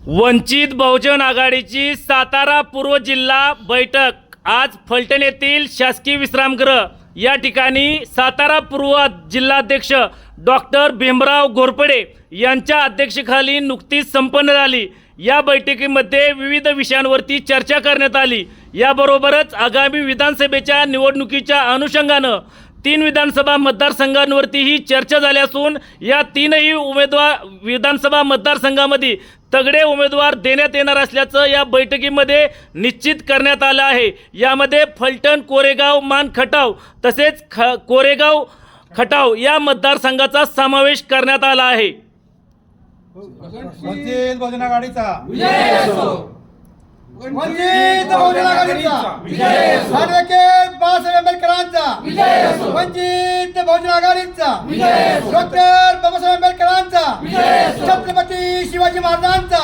वंचित बहुजन आघाडीची सातारा पूर्व जिल्हा बैठक आज फलटण येथील शासकीय विश्रामगृह या ठिकाणी सातारा पूर्व जिल्हाध्यक्ष डॉक्टर भीमराव घोरपडे यांच्या अध्यक्षतेखाली नुकतीच संपन्न झाली। या बैठकीमध्ये विविध विषयांवरती चर्चा करण्यात आली। याबरोबरच आगामी विधानसभेच्या निवडणुकीच्या अनुषंगाने 3 विधानसभा मतदारसंघांवरतीही चर्चा झाली असून या 3ही विधानसभा मतदारसंघामध्ये तगडे उमेदवार देण्यात येणार असल्याचं या बैठकीमध्ये निश्चित करण्यात आलं आहे। यामध्ये फलटण, कोरेगाव, मान खटाव तसेच कोरेगाव खटाव या मतदारसंघाचा समावेश करण्यात आला आहे। वंचित बहुजन आघाडीचा विजय असो। वंचित बहुजन आघाडीचा विजय असो। ॲडव्होकेट बाळासाहेब आंबेडकरांचा विजय असो। वंचित बहुजन आघाडीचा विजय असो। डॉक्टर बाबासाहेब आंबेडकरांचा विजय असो। छत्रपती शिवाजी महाराजांचा